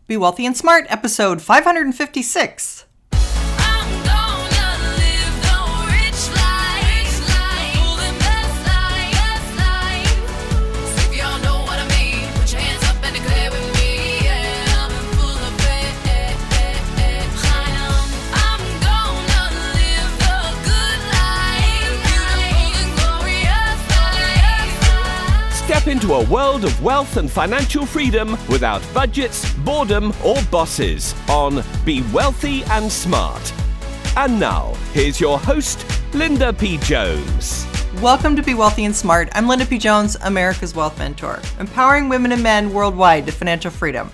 Be Wealthy and Smart, episode 556. Step into a world of wealth and financial freedom without budgets, boredom, or bosses on Be Wealthy and Smart. And now, here's your host, Linda P. Jones. Welcome to Be Wealthy and Smart. I'm Linda P. Jones, America's Wealth Mentor, empowering women and men worldwide to financial freedom.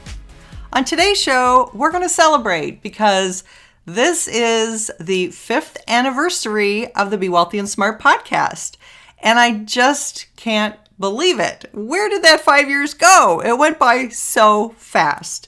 On today's show, we're going to celebrate because this is the 5th anniversary of the Be Wealthy and Smart podcast. And I just can't believe it. Where did that 5 years go? It went by so fast.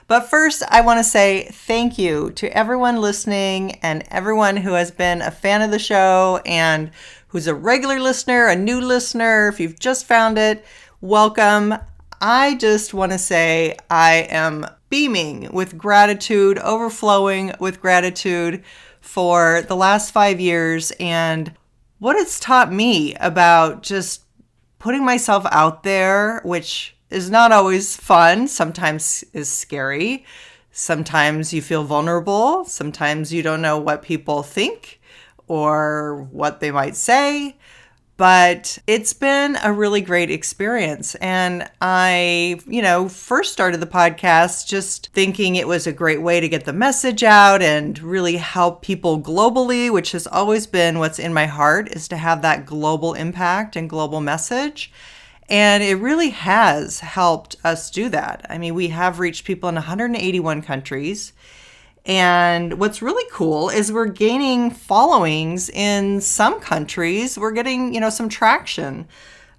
But first, I want to say thank you to everyone listening and everyone who has been a fan of the show and who's a regular listener, a new listener. If you've just found it, welcome. I just want to say I am beaming with gratitude, overflowing with gratitude for the last 5 years and what it's taught me about just putting myself out there, which is not always fun, sometimes is scary. Sometimes you feel vulnerable. Sometimes you don't know what people think or what they might say. But it's been a really great experience. And I, first started the podcast just thinking it was a great way to get the message out and really help people globally, which has always been what's in my heart, is to have that global impact and global message. And it really has helped us do that. I mean, we have reached people in 181 countries. And what's really cool is we're gaining followings in some countries. We're getting, some traction.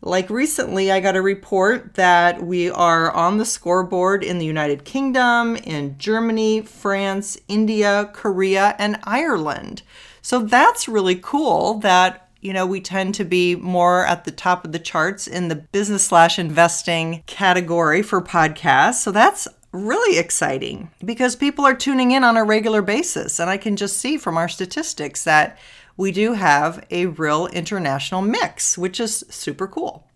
Like recently, I got a report that we are on the scoreboard in the United Kingdom, in Germany, France, India, Korea, and Ireland. So that's really cool that, we tend to be more at the top of the charts in the business/investing category for podcasts. So that's really exciting because people are tuning in on a regular basis. And I can just see from our statistics that we do have a real international mix, which is super cool.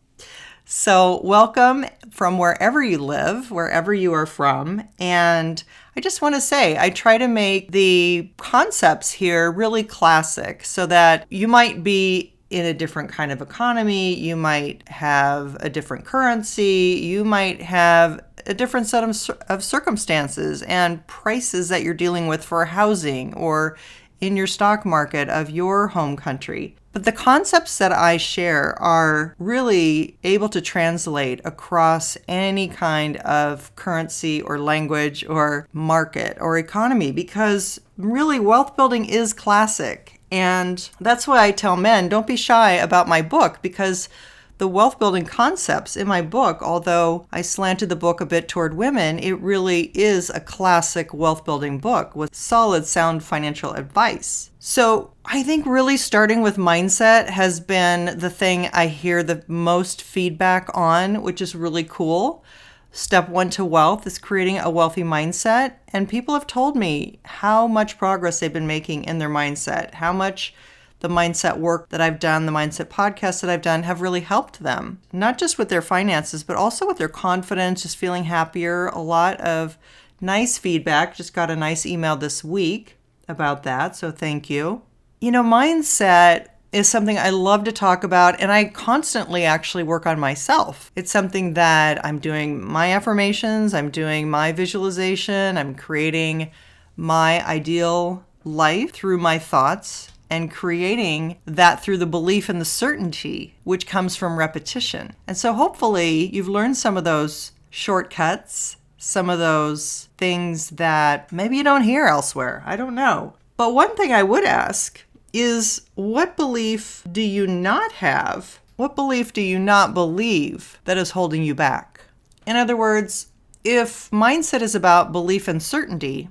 So welcome from wherever you live, wherever you are from. And I just want to say, I try to make the concepts here really classic so that you might be in a different kind of economy, you might have a different currency, you might have a different set of circumstances and prices that you're dealing with for housing or in your stock market of your home country. But the concepts that I share are really able to translate across any kind of currency or language or market or economy because really wealth building is classic. And that's why I tell men, don't be shy about my book because the wealth building concepts in my book, although I slanted the book a bit toward women, it really is a classic wealth building book with solid, sound financial advice. So I think really starting with mindset has been the thing I hear the most feedback on, which is really cool. Step 1 to wealth is creating a wealthy mindset. And people have told me how much progress they've been making in their mindset, how much the mindset work that I've done, the mindset podcasts that I've done have really helped them, not just with their finances, but also with their confidence, just feeling happier. A lot of nice feedback. Just got a nice email this week about that. So thank you. Mindset is something I love to talk about, and I constantly actually work on myself. It's something that I'm doing my affirmations, I'm doing my visualization, I'm creating my ideal life through my thoughts and creating that through the belief and the certainty, which comes from repetition. And so hopefully you've learned some of those shortcuts, some of those things that maybe you don't hear elsewhere. I don't know. But one thing I would ask is, what belief do you not have? What belief do you not believe that is holding you back? In other words, if mindset is about belief and certainty,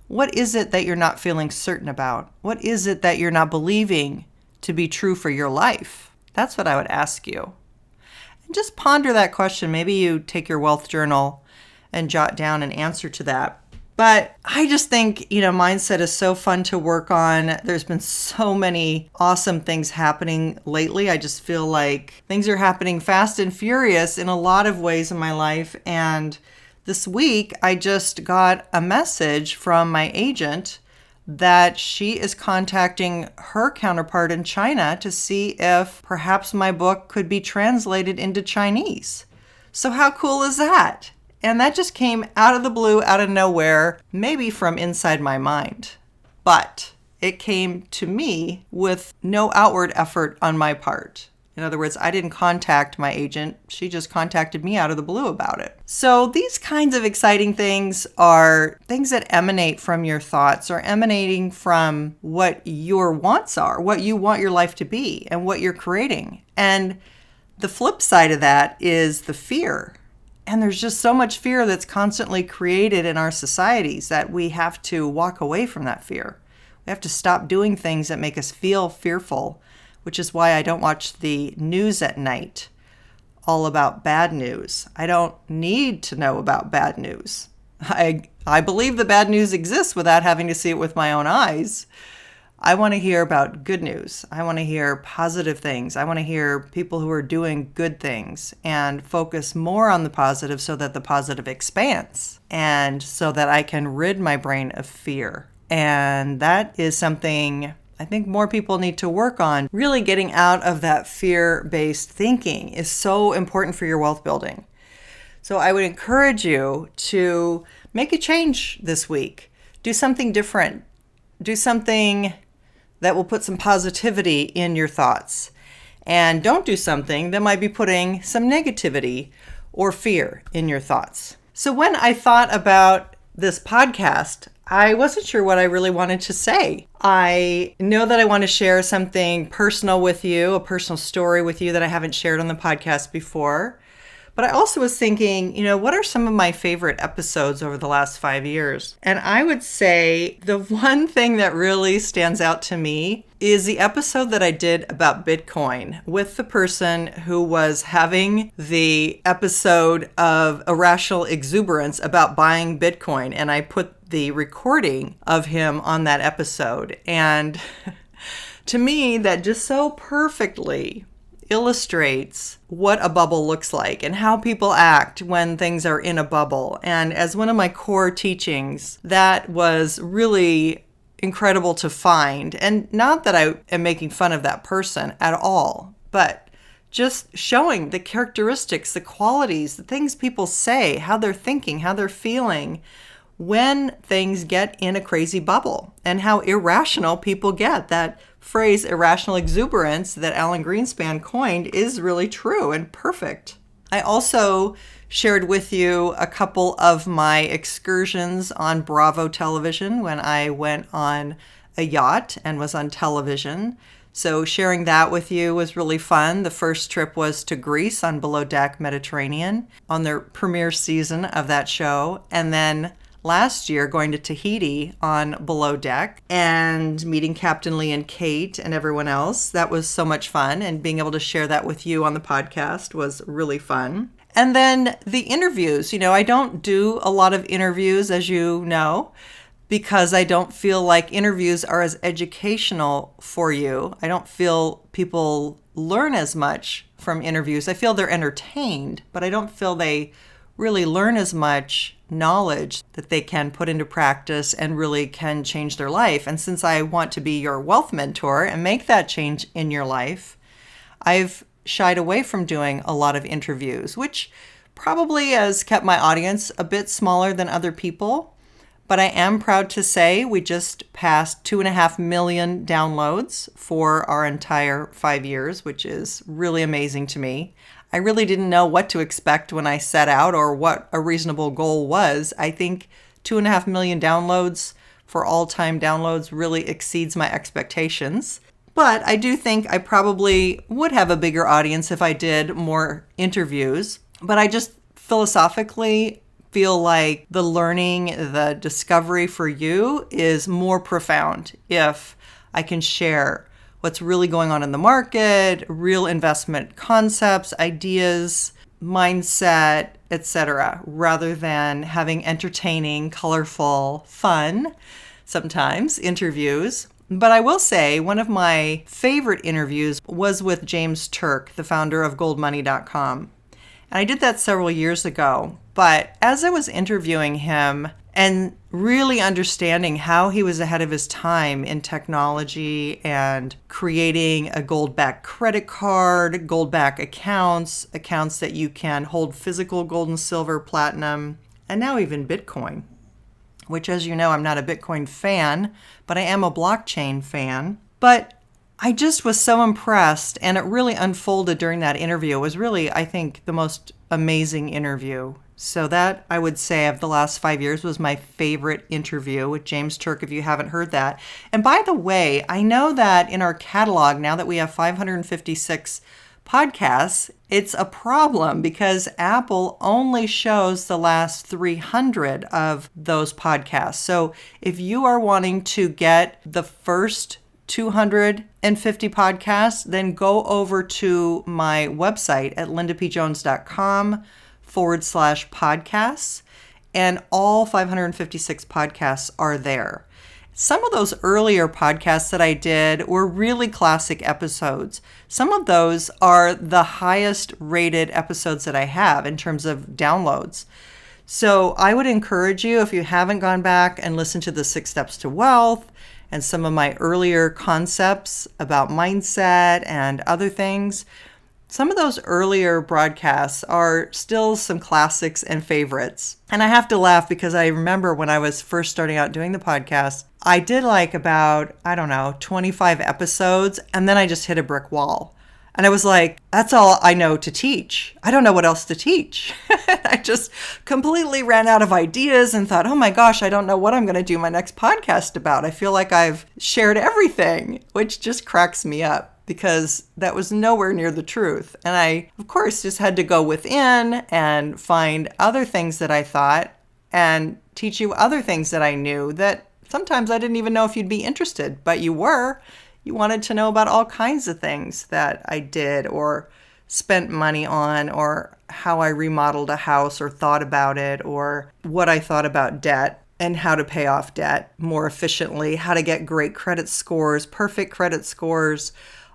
what is it that you're not feeling certain about? What is it that you're not believing to be true for your life? That's what I would ask you. And just ponder that question. Maybe you take your wealth journal and jot down an answer to that. But I just think, mindset is so fun to work on. There's been so many awesome things happening lately. I just feel like things are happening fast and furious in a lot of ways in my life. And this week, I just got a message from my agent that she is contacting her counterpart in China to see if perhaps my book could be translated into Chinese. So how cool is that? And that just came out of the blue, out of nowhere, maybe from inside my mind. But it came to me with no outward effort on my part. In other words, I didn't contact my agent. She just contacted me out of the blue about it. So these kinds of exciting things are things that emanate from your thoughts or emanating from what your wants are, what you want your life to be, and what you're creating. And the flip side of that is the fear. And there's just so much fear that's constantly created in our societies that we have to walk away from that fear. We have to stop doing things that make us feel fearful, which is why I don't watch the news at night, all about bad news. I don't need to know about bad news. I believe the bad news exists without having to see it with my own eyes. I want to hear about good news. I want to hear positive things. I want to hear people who are doing good things and focus more on the positive so that the positive expands and so that I can rid my brain of fear. And that is something I think more people need to work on. Really getting out of that fear-based thinking is so important for your wealth building. So I would encourage you to make a change this week. Do something different. Do something that will put some positivity in your thoughts. And don't do something that might be putting some negativity or fear in your thoughts. So when I thought about this podcast, I wasn't sure what I really wanted to say. I know that I want to share something personal with you, a personal story with you that I haven't shared on the podcast before. But I also was thinking, what are some of my favorite episodes over the last 5 years? And I would say the one thing that really stands out to me is the episode that I did about Bitcoin with the person who was having the episode of irrational exuberance about buying Bitcoin. And I put the recording of him on that episode. And to me, that just so perfectly illustrates what a bubble looks like and how people act when things are in a bubble. And as one of my core teachings, that was really incredible to find. And not that I am making fun of that person at all, but just showing the characteristics, the qualities, the things people say, how they're thinking, how they're feeling when things get in a crazy bubble and how irrational people get. That phrase, irrational exuberance, that Alan Greenspan coined is really true and perfect. I also shared with you a couple of my excursions on Bravo television when I went on a yacht and was on television. So sharing that with you was really fun. The first trip was to Greece on Below Deck Mediterranean on their premiere season of that show. And then last year going to Tahiti on Below Deck and meeting Captain Lee and Kate and everyone else. That was so much fun, and being able to share that with you on the podcast was really fun. And then the interviews. I don't do a lot of interviews, as you know, because I don't feel like interviews are as educational for you. I don't feel people learn as much from interviews. I feel they're entertained, but I don't feel they really learn as much knowledge that they can put into practice and really can change their life. And since I want to be your wealth mentor and make that change in your life, I've shied away from doing a lot of interviews, which probably has kept my audience a bit smaller than other people. But I am proud to say we just passed 2.5 million downloads for our entire 5 years, which is really amazing to me. I really didn't know what to expect when I set out or what a reasonable goal was. I think 2.5 million downloads for all-time downloads really exceeds my expectations. But I do think I probably would have a bigger audience if I did more interviews. But I just philosophically feel like the learning, the discovery for you is more profound if I can share what's really going on in the market, real investment concepts, ideas, mindset, etc., rather than having entertaining, colorful, fun, sometimes, interviews. But I will say one of my favorite interviews was with James Turk, the founder of goldmoney.com. And I did that several years ago. But as I was interviewing him and really understanding how he was ahead of his time in technology and creating a gold-backed credit card, gold-backed accounts that you can hold physical gold and silver, platinum, and now even Bitcoin, which, as you know, I'm not a Bitcoin fan, but I am a blockchain fan. But I just was so impressed, and it really unfolded during that interview. It was really, I think, the most amazing interview. So that, I would say, of the last 5 years was my favorite interview with James Turk, if you haven't heard that. And by the way, I know that in our catalog, now that we have 556 podcasts, it's a problem because Apple only shows the last 300 of those podcasts. So if you are wanting to get the first 250 podcasts, then go over to my website at lindapjones.com/podcasts, and all 556 podcasts are there. Some of those earlier podcasts that I did were really classic episodes. Some of those are the highest rated episodes that I have in terms of downloads. So I would encourage you, if you haven't gone back and listened to the 6 Steps to Wealth and some of my earlier concepts about mindset and other things, some of those earlier broadcasts are still some classics and favorites. And I have to laugh because I remember when I was first starting out doing the podcast, I did like about, 25 episodes, and then I just hit a brick wall. And I was like, that's all I know to teach. I don't know what else to teach. I just completely ran out of ideas and thought, oh my gosh, I don't know what I'm going to do my next podcast about. I feel like I've shared everything, which just cracks me up because that was nowhere near the truth. And I, of course, just had to go within and find other things that I thought and teach you other things that I knew that sometimes I didn't even know if you'd be interested, but you were. You wanted to know about all kinds of things that I did or spent money on, or how I remodeled a house or thought about it, or what I thought about debt and how to pay off debt more efficiently, how to get great credit scores, perfect credit scores,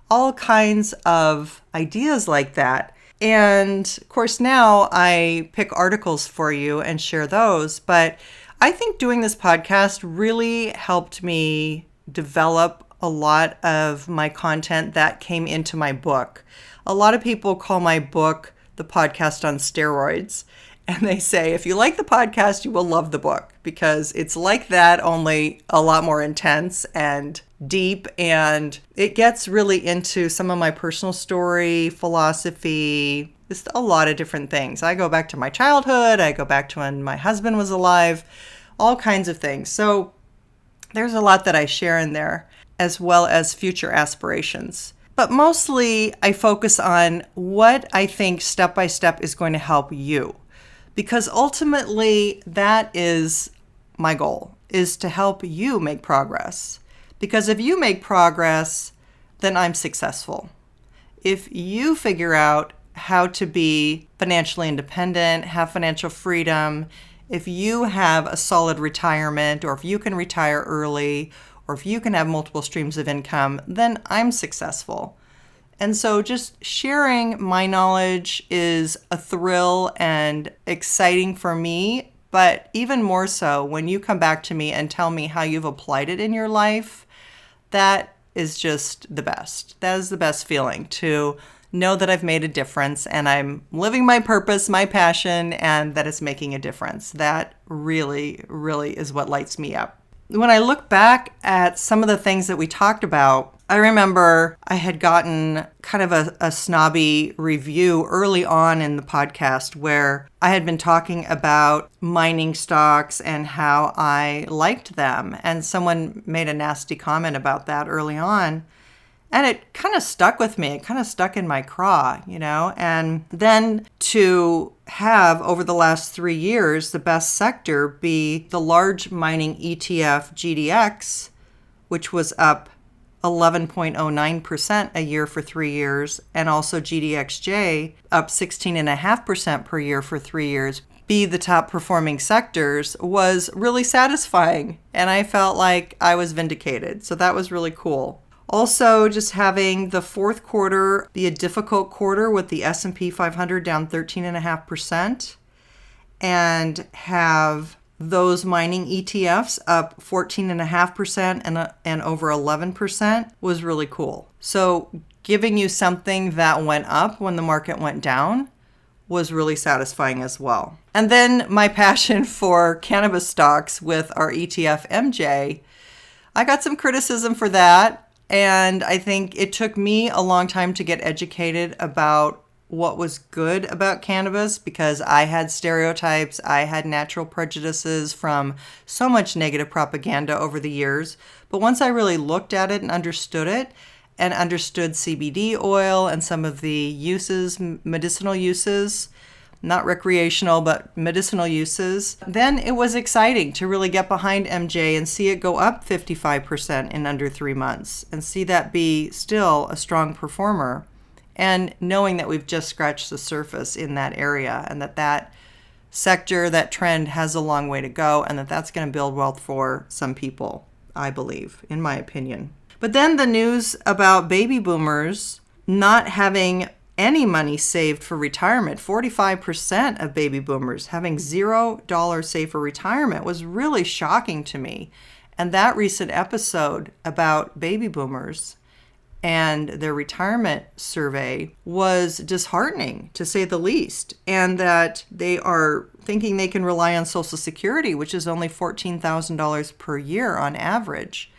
all kinds of ideas like that. And of course, now I pick articles for you and share those. But I think doing this podcast really helped me develop a lot of my content that came into my book. A lot of people call my book the podcast on steroids. And they say, if you like the podcast, you will love the book because it's like that, only a lot more intense and deep. And it gets really into some of my personal story, philosophy, just a lot of different things. I go back to my childhood. I go back to when my husband was alive, all kinds of things. So there's a lot that I share in there, as well as future aspirations. But mostly I focus on what I think step by step is going to help you. Because ultimately that is my goal, is to help you make progress. Because if you make progress, then I'm successful. If you figure out how to be financially independent, have financial freedom, if you have a solid retirement, or if you can retire early, or if you can have multiple streams of income, then I'm successful. And so just sharing my knowledge is a thrill and exciting for me, but even more so when you come back to me and tell me how you've applied it in your life, that is just the best. That is the best feeling, to know that I've made a difference and I'm living my purpose, my passion, and that it's making a difference. That really, really is what lights me up. When I look back at some of the things that we talked about, I remember I had gotten kind of a snobby review early on in the podcast where I had been talking about mining stocks and how I liked them. And someone made a nasty comment about that early on. And it kind of stuck with me. It kind of stuck in my craw, And then to have, over the last 3 years, the best sector be the large mining ETF GDX, which was up 11.09% a year for 3 years, and also GDXJ up 16.5% per year for 3 years, be the top performing sectors, was really satisfying. And I felt like I was vindicated. So that was really cool. Also, just having the fourth quarter be a difficult quarter with the S&P 500 down 13.5% and have those mining ETFs up 14.5% and over 11% was really cool. So giving you something that went up when the market went down was really satisfying as well. And then my passion for cannabis stocks with our ETF MJ, I got some criticism for that. And I think it took me a long time to get educated about what was good about cannabis because I had stereotypes, I had natural prejudices from so much negative propaganda over the years. But once I really looked at it and understood CBD oil and some of the uses, medicinal uses, not recreational, but medicinal uses, then it was exciting to really get behind MJ and see it go up 55% in under 3 months and see that be still a strong performer. And knowing that we've just scratched the surface in that area and that sector, that trend has a long way to go and that's going to build wealth for some people, I believe, in my opinion. But then the news about baby boomers not having any money saved for retirement, 45% of baby boomers having $0 saved for retirement was really shocking to me. And that recent episode about baby boomers and their retirement survey was disheartening, to say the least, and that they are thinking they can rely on Social Security, which is only $14,000 per year on average,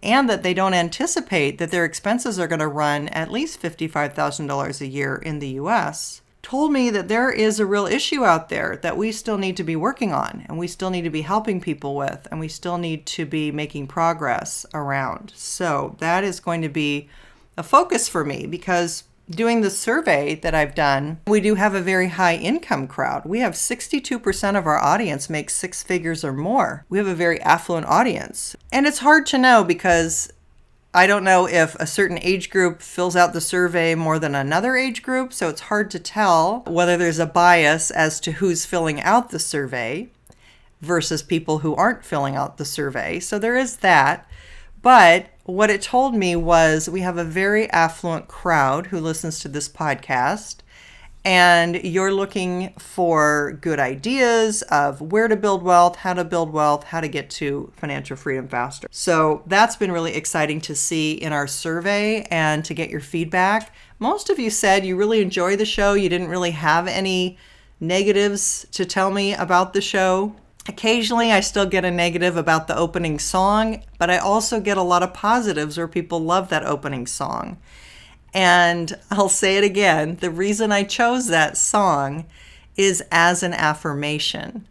and that they don't anticipate that their expenses are going to run at least $55,000 a year in the U.S., told me that there is a real issue out there that we still need to be working on, and we still need to be helping people with, and we still need to be making progress around. So that is going to be a focus for me because doing the survey that I've done, we do have a very high income crowd. We have 62% of our audience makes 6 figures or more. We have a very affluent audience. And it's hard to know because I don't know if a certain age group fills out the survey more than another age group, so it's hard to tell whether there's a bias as to who's filling out the survey versus people who aren't filling out the survey. So there is that. But what it told me was we have a very affluent crowd who listens to this podcast, and you're looking for good ideas of where to build wealth, how to get to financial freedom faster. So that's been really exciting to see in our survey and to get your feedback. Most of you said you really enjoy the show. You didn't really have any negatives to tell me about the show. Occasionally, I still get a negative about the opening song, but I also get a lot of positives where people love that opening song. And I'll say it again, the reason I chose that song is as an affirmation.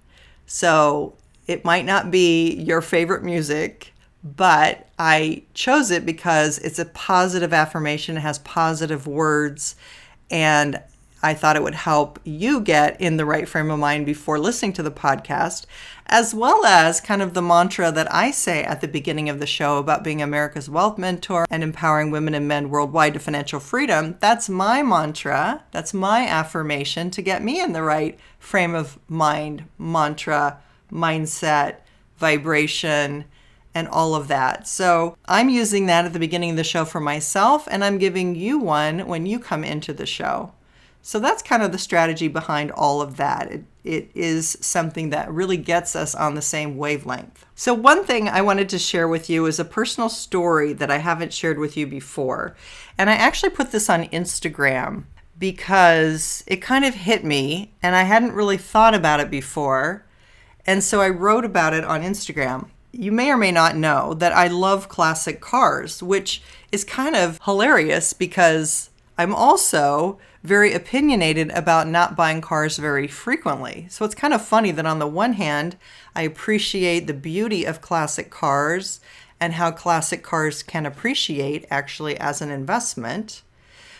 So it might not be your favorite music, but I chose it because it's a positive affirmation, it has positive words, and I thought it would help you get in the right frame of mind before listening to the podcast, as well as kind of the mantra that I say at the beginning of the show about being America's wealth mentor and empowering women and men worldwide to financial freedom. That's my mantra. That's my affirmation to get me in the right frame of mind, mantra, mindset, vibration, and all of that. So I'm using that at the beginning of the show for myself, and I'm giving you one when you come into the show. So that's kind of the strategy behind all of that. It is something that really gets us on the same wavelength. So one thing I wanted to share with you is a personal story that I haven't shared with you before. And I actually put this on Instagram because it kind of hit me and I hadn't really thought about it before. And so I wrote about it on Instagram. You may or may not know that I love classic cars, which is kind of hilarious because I'm also very opinionated about not buying cars very frequently. So it's kind of funny that on the one hand, I appreciate the beauty of classic cars and how classic cars can appreciate actually as an investment.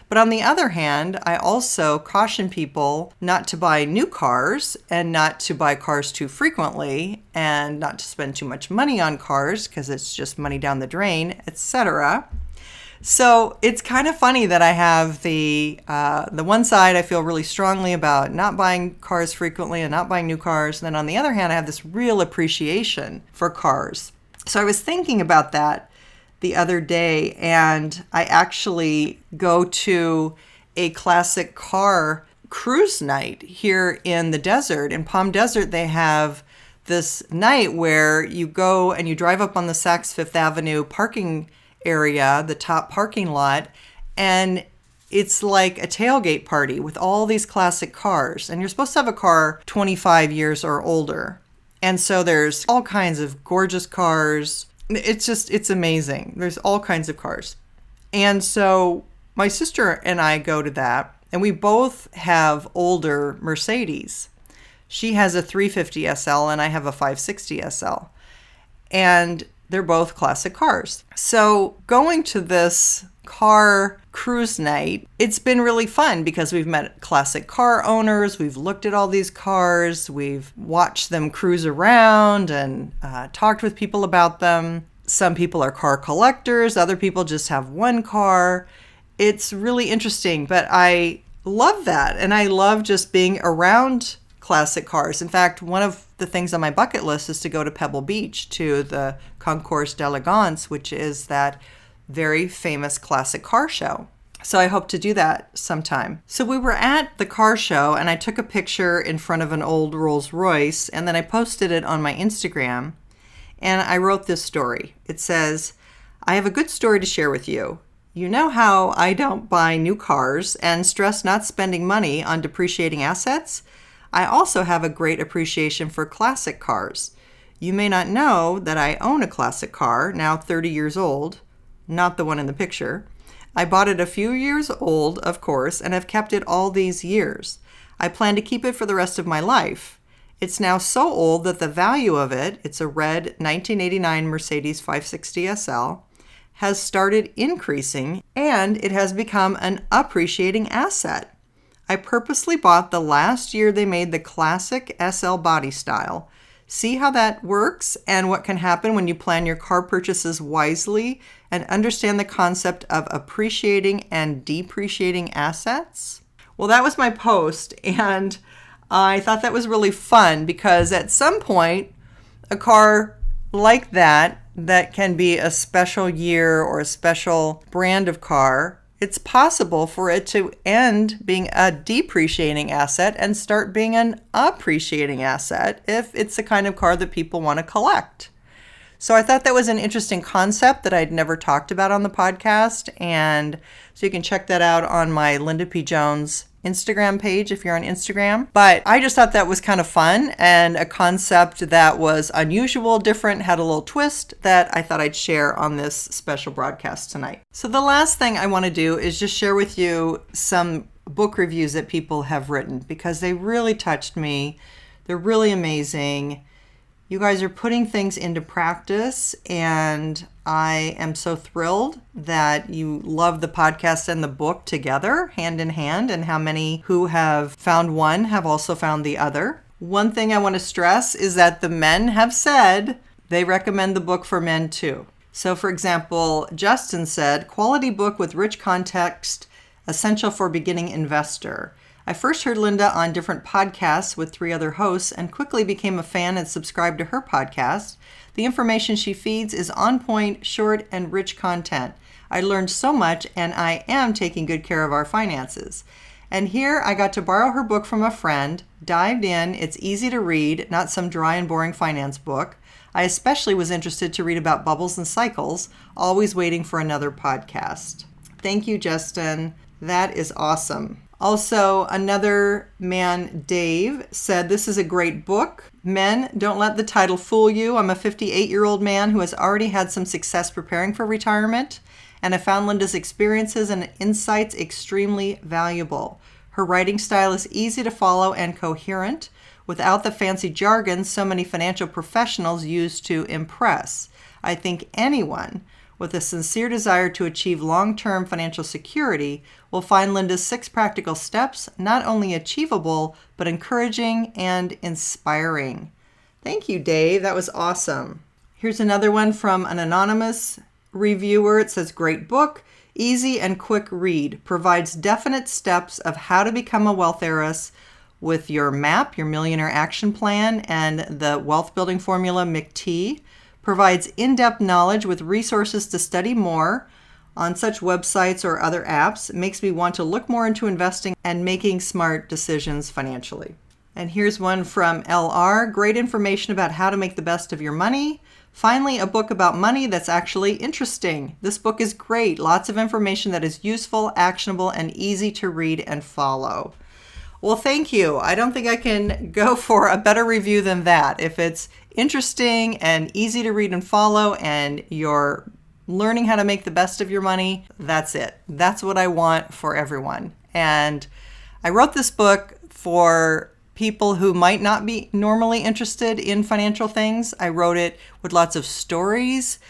But on the other hand, I also caution people not to buy new cars and not to buy cars too frequently and not to spend too much money on cars because it's just money down the drain, etc. So it's kind of funny that I have the one side I feel really strongly about not buying cars frequently and not buying new cars. And then on the other hand, I have this real appreciation for cars. So I was thinking about that the other day, and I actually go to a classic car cruise night here in the desert. In Palm Desert, they have this night where you go and you drive up on the Saks Fifth Avenue parking area, the top parking lot, and it's like a tailgate party with all these classic cars. And you're supposed to have a car 25 years or older. And so there's all kinds of gorgeous cars. It's amazing. There's all kinds of cars. And so my sister and I go to that, and we both have older Mercedes. She has a 350 SL and I have a 560 SL. And they're both classic cars. So going to this car cruise night, it's been really fun because we've met classic car owners. We've looked at all these cars. We've watched them cruise around and talked with people about them. Some people are car collectors. Other people just have one car. It's really interesting, but I love that. And I love just being around classic cars. In fact, one of the things on my bucket list is to go to Pebble Beach to the Concours d'Elegance, which is that very famous classic car show. So I hope to do that sometime. So we were at the car show and I took a picture in front of an old Rolls Royce and then I posted it on my Instagram and I wrote this story. It says, "I have a good story to share with you. You know how I don't buy new cars and stress not spending money on depreciating assets? I also have a great appreciation for classic cars. You may not know that I own a classic car, now 30 years old, not the one in the picture. I bought it a few years old, of course, and have kept it all these years. I plan to keep it for the rest of my life. It's now so old that the value of it, it's a red 1989 Mercedes 560 SL, has started increasing and it has become an appreciating asset. I purposely bought the last year they made the classic SL body style. See how that works and what can happen when you plan your car purchases wisely and understand the concept of appreciating and depreciating assets?" Well, that was my post, and I thought that was really fun because at some point, a car like that can be a special year or a special brand of car, it's possible for it to end being a depreciating asset and start being an appreciating asset if it's the kind of car that people want to collect. So I thought that was an interesting concept that I'd never talked about on the podcast. And so you can check that out on my Linda P. Jones Instagram page if you're on Instagram. But I just thought that was kind of fun and a concept that was unusual, different, had a little twist that I thought I'd share on this special broadcast tonight. So the last thing I want to do is just share with you some book reviews that people have written because they really touched me. They're really amazing. You guys are putting things into practice, and I am so thrilled that you love the podcast and the book together, hand in hand, and how many who have found one have also found the other. One thing I want to stress is that the men have said they recommend the book for men too. So, for example, Justin said, "Quality book with rich context, essential for beginning investor. I first heard Linda on different podcasts with 3 other hosts and quickly became a fan and subscribed to her podcast. The information she feeds is on point, short, and rich content. I learned so much and I am taking good care of our finances. And here I got to borrow her book from a friend, dived in, it's easy to read, not some dry and boring finance book. I especially was interested to read about bubbles and cycles, always waiting for another podcast." Thank you, Justin. That is awesome. Also, another man, Dave, said, "This is a great book. Men, don't let the title fool you. I'm a 58-year-old man who has already had some success preparing for retirement, and I found Linda's experiences and insights extremely valuable. Her writing style is easy to follow and coherent, without the fancy jargon so many financial professionals use to impress. I think anyone with a sincere desire to achieve long-term financial security will find Linda's 6 practical steps not only achievable, but encouraging and inspiring." Thank you, Dave. That was awesome. Here's another one from an anonymous reviewer. It says, "Great book. easy and quick read, provides definite steps of how to become a wealth heiress with your MAP, your Millionaire Action Plan, and the Wealth Building Formula, McT, provides in-depth knowledge with resources to study more on such websites or other apps. It makes me want to look more into investing and making smart decisions financially. And here's one from LR, great information about how to make the best of your money. Finally, a book about money that's actually interesting. This book is great. Lots of information that is useful, actionable, and easy to read and follow. Well, thank you. I don't think I can go for a better review than that. If it's interesting and easy to read and follow and you're learning how to make the best of your money, that's it. That's what I want for everyone. And I wrote this book for people who might not be normally interested in financial things. I wrote it with lots of stories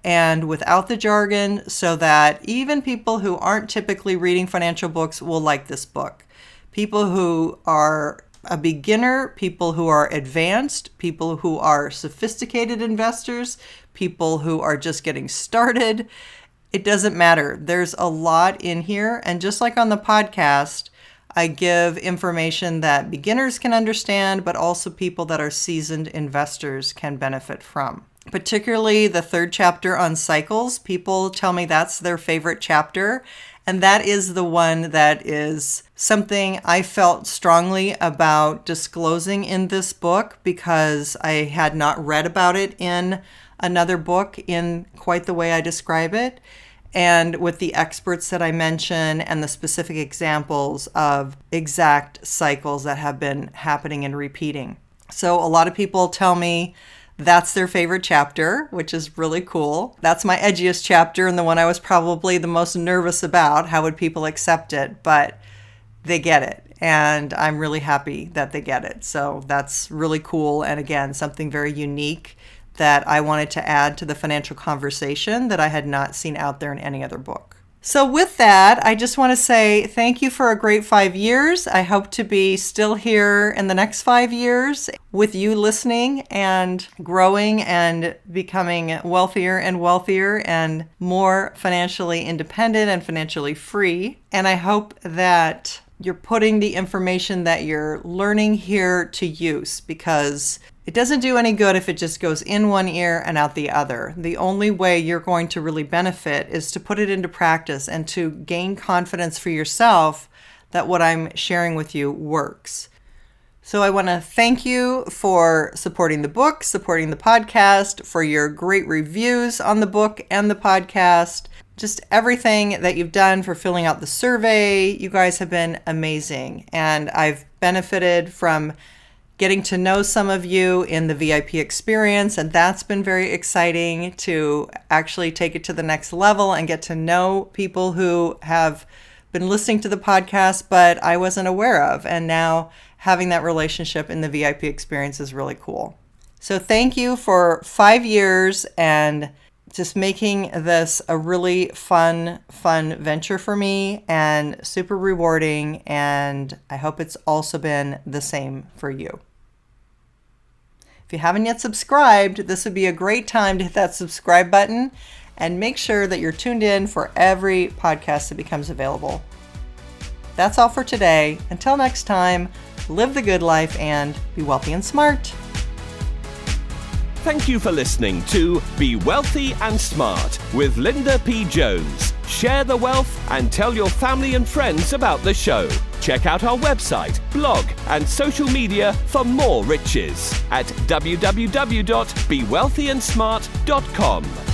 and without the jargon so that even people who aren't typically reading financial books will like this book. People who are a beginner, people who are advanced, people who are sophisticated investors, people who are just getting started. It doesn't matter. There's a lot in here. And just like on the podcast, I give information that beginners can understand, but also people that are seasoned investors can benefit from. Particularly the third chapter on cycles. People tell me that's their favorite chapter. And that is the one that is something I felt strongly about disclosing in this book because I had not read about it in another book in quite the way I describe it. And with the experts that I mention and the specific examples of exact cycles that have been happening and repeating. So a lot of people tell me that's their favorite chapter, which is really cool. That's my edgiest chapter and the one I was probably the most nervous about. How would people accept it? But they get it. And I'm really happy that they get it. So that's really cool. And again, something very unique that I wanted to add to the financial conversation that I had not seen out there in any other book. So with that, I just want to say thank you for a great 5 years. I hope to be still here in the next 5 years with you listening and growing and becoming wealthier and more financially independent and financially free. And I hope that you're putting the information that you're learning here to use because it doesn't do any good if it just goes in one ear and out the other. The only way you're going to really benefit is to put it into practice and to gain confidence for yourself that what I'm sharing with you works. So I want to thank you for supporting the book, supporting the podcast, for your great reviews on the book and the podcast, just everything that you've done for filling out the survey. You guys have been amazing. And I've benefited from getting to know some of you in the VIP experience, and that's been very exciting to actually take it to the next level and get to know people who have been listening to the podcast, but I wasn't aware of. And now having that relationship in the VIP experience is really cool. So thank you for 5 years and just making this a really fun venture for me and super rewarding. And I hope it's also been the same for you. If you haven't yet subscribed, this would be a great time to hit that subscribe button and make sure that you're tuned in for every podcast that becomes available. That's all for today. Until next time, live the good life and be wealthy and smart. Thank you for listening to Be Wealthy and Smart with Linda P. Jones. Share the wealth and tell your family and friends about the show. Check out our website, blog, and social media for more riches at www.bewealthyandsmart.com.